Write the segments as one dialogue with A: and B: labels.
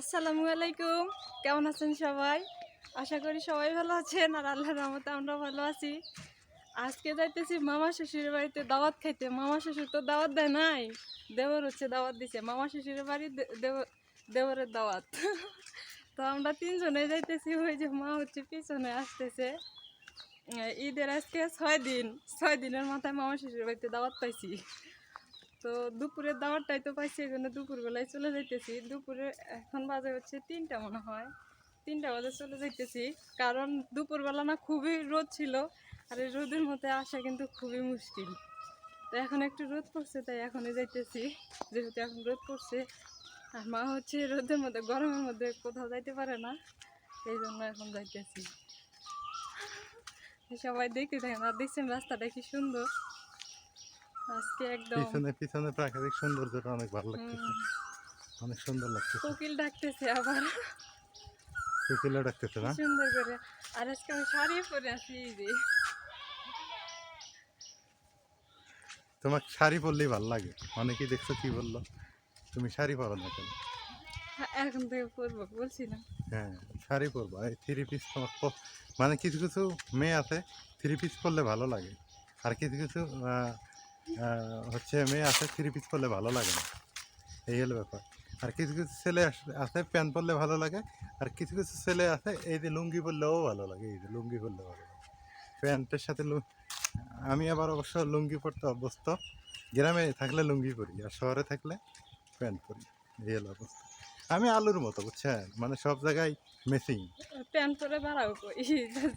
A: আসসালামু আলাইকুম। কেমন আছেন সবাই? আশা করি সবাই ভালো আছেন আর আল্লাহর রহমতে আমরাও ভালো আছি। আজকে যাইতেছি মামা শ্বশুরের বাড়িতে দাওয়াত খাইতে। মামা শ্বশুর তো দাওয়াত দেয় নাই, দেবর হচ্ছে দাওয়াত দিছে। মামা শ্বশুরের বাড়ি দেবরের দাওয়াত। তো আমরা তিনজনে যাইতেছি, ওই যে মা হচ্ছে পিছনে আসতেছে। ঈদের আজকে 6 দিন, 6 দিনের মাথায় মামা শ্বশুরের বাড়িতে দাওয়াত পাইছি। তো দুপুরের দাওয়ারটাই তো পাইছি, এই জন্য দুপুরবেলায় চলে যাইতেছি। দুপুরে এখন বাজে হচ্ছে 3টা মনে হয়, 3টা বাজে চলে যাইতেছি। কারণ দুপুরবেলা না খুবই রোদ ছিল, আর এই রোদের মধ্যে আসা কিন্তু খুবই মুশকিল। তো এখন একটু রোদ পড়ছে, তাই এখনই যাইতেছি, যেহেতু এখন রোদ পড়ছে। আর মা হচ্ছে রোদের মধ্যে, গরমের মধ্যে কোথাও যাইতে পারে না, এই জন্য এখন যাইতেছি। সবাই দেখতে থাকেন, আর দেখছেন রাস্তাটা কি সুন্দর আজকে একদম।
B: পিছনে পিছনে প্রাকৃতিক সৌন্দর্যটা অনেক ভালো লাগতেছে, অনেক সুন্দর লাগতেছে।
A: কোকিল ডাকতেছে আবার,
B: কোকিলও ডাকতেছে
A: কি
B: না?
A: সুন্দর করে। আর আজকে আমি শাড়ি পরে আছি এই যে।
B: তোমার শাড়ি পরলেই ভালো লাগে। অনেকেই দেখছো কি বললো, তুমি শাড়ি পরো না কেন?
A: এখন থেকে পরবো বলছিলাম।
B: হ্যাঁ, শাড়ি পরবা। এই থ্রি পিস তোমার মানে কিছু কিছু মেয়ে আছে থ্রি পিস পরলে ভালো লাগে, আর কিছু কিছু হচ্ছে মেয়ে আছে থ্রি পিস পরলে ভালো লাগে না। এই হলো ব্যাপার। আর কিছু কিছু ছেলে আছে প্যান্ট পরলে ভালো লাগে, আর কিছু কিছু ছেলে আছে এই যে লুঙ্গি পরলেও ভালো লাগে। এই যে লুঙ্গি পরলে ভালো লাগে প্যান্টের সাথে। আমি আবার অবশ্য লুঙ্গি পরতে অভ্যস্ত। গ্রামে থাকলে লুঙ্গি পরি, আর শহরে থাকলে প্যান্ট পরি। এই হলো অবস্থা। আমি আলুর মতো, বুঝছেন, মানে সব জায়গায় মেসিং।
A: প্যান্ট পরে বেড়াও কই,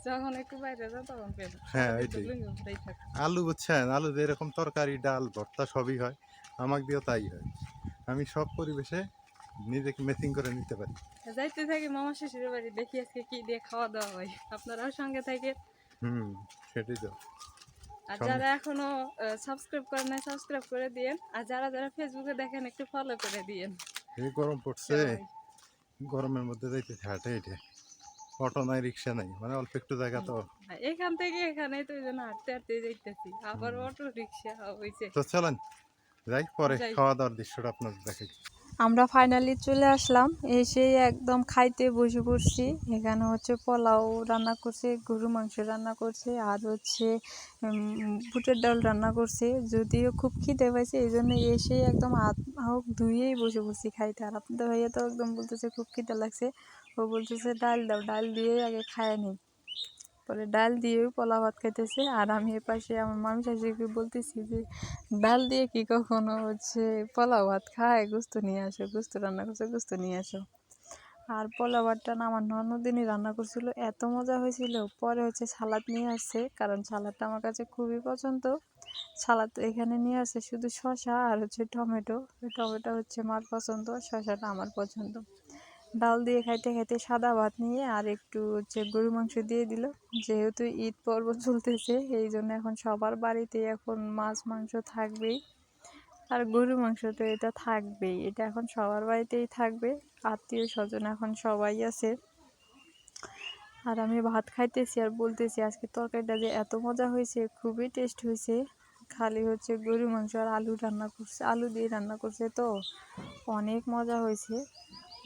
A: যখন একটু বাইরে যাও তখন প্যান্ট,
B: হ্যাঁ,
A: সারাদিন তো
B: এটাই
A: লুঙ্গি পরেই থাকো।
B: আলু, বুঝছেন, আলু যেরকম তরকারি ডাল ভর্তা সবই হয়, আমাকে দিয়েও তাই হয়। আমি সব পরিবেশে নিজেকে মেসিং করে নিতে পারি।
A: যাইতে থাকি মামা শ্বশুরের বাড়ি, দেখি আজকে কি দিয়ে খাওয়া দাওয়া হয়। আপনারাও সঙ্গে থাকে।
B: হুম, সেটাই তো।
A: আর
B: সঙ্গে
A: যারা এখনো সাবস্ক্রাইব করেন নাই, সাবস্ক্রাইব করে দিয়েন। আর যারা যারা ফেসবুকে দেখেন একটু ফলো করে দিয়েন
B: এই গরম পড়ছে,
A: সবাই।
B: গরমের মধ্যে যাইতেছে হাঁটে হেঁটে। অটো নাই, রিক্সা নাই, মানে অল্প একটু জায়গা তো।
A: এখান থেকে এখানে তো ওই জন্য হাঁটতে হাঁটতে যাইতেছি, আবার অটো রিক্সা হয়েছে।
B: তো চলেন যাই, পরে
A: যাই,
B: খাওয়া দাওয়ার দৃশ্যটা আপনাদের দেখাই।
A: আমরা ফাইনালি চলে আসলাম, এসে একদম খাইতে বসে পড়ছি। এখানে হচ্ছে পোলাও রান্না করছে, গরু মাংস রান্না করছে, আর হচ্ছে বুটের ডাল রান্না করছে। যদিও খুব খিদে পাইছে, এই জন্য এসে একদম হাত মুখ ধুয়েই বসে পড়ছি খাইতে। আর আপনাদের ভাইয়া তো একদম বলতেছে খুব খিদে লাগছে, ও বলতেছে ডাল দাও, ডাল দিয়ে আগে খায় নিই। পরে ডাল দিয়েও পোলাও ভাত খাইতেছে। আর আমি এপাশে আমার মামি শাশুড়িকে বলতেছি যে ডাল দিয়ে কি কখনো হচ্ছে পোলাও ভাত খায়, গোস্ত নিয়ে আসো, গোস্ত রান্না করছে, গোস্ত নিয়ে আসো। আর পোলাও ভাতটা না আমার ননদিনই রান্না করছিল, এত মজা হয়েছিল। পরে হচ্ছে সালাদ নিয়ে আসছে, কারণ সালাদটা আমার কাছে খুবই পছন্দ। সালাদ এখানে নিয়ে আসছে শুধু শসা আর হচ্ছে টমেটো। টমেটো হচ্ছে মার পছন্দ, শসাটা আমার পছন্দ। ডাল দিয়ে খাইতে খাইতে সাদা ভাত নিয়ে আর একটু হচ্ছে গরু মাংস দিয়ে দিল। যেহেতু ঈদ পর্ব চলতেছে, এই জন্য এখন সবার বাড়িতে এখন মাছ মাংস থাকবেই। আর গরু মাংস তো এটা থাকবেই, এটা এখন সবার বাড়িতেই থাকবে। আত্মীয় স্বজন এখন সবাই আছে। আর আমি ভাত খাইতেছি আর বলতেছি আজকে তরকারিটা যে এত মজা হয়েছে, খুবই টেস্ট হয়েছে। খালি হচ্ছে গরু মাংস আর আলু রান্না করছে, আলু দিয়ে রান্না করছে, তো অনেক মজা হয়েছে।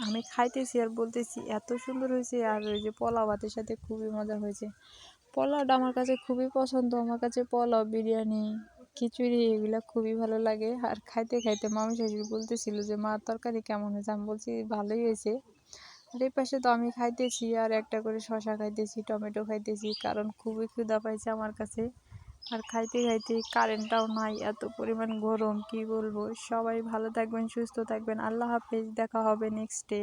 A: আমি খাইতেছি আর বলতেছি এত সুন্দর হয়েছে। আর ওই যে পোলাও ভাতের সাথে খুবই মজা হয়েছে। পোলাওটা আমার কাছে খুবই পছন্দ, আমার কাছে পোলাও, বিরিয়ানি, খিচুড়ি এগুলো খুবই ভালো লাগে। আর খাইতে খাইতে মামি শাশুড়ি বলতেছিল যে মা তরকারি কেমন হয়েছে, আমি বলছি ভালোই হয়েছে। আর এই পাশে তো আমি খাইতেছি আর একটা করে শসা খাইতেছি, টমেটো খাইতেছি, কারণ খুবই ক্ষুধা পাইছে আমার কাছে। আর খাইতে খাইতে কারেন্টটাও নাই, এত পরিমাণ গরম কি বলবো। সবাই ভালো থাকবেন, সুস্থ থাকবেন, আল্লাহ হাফেজ, দেখা হবে নেক্সট ডে।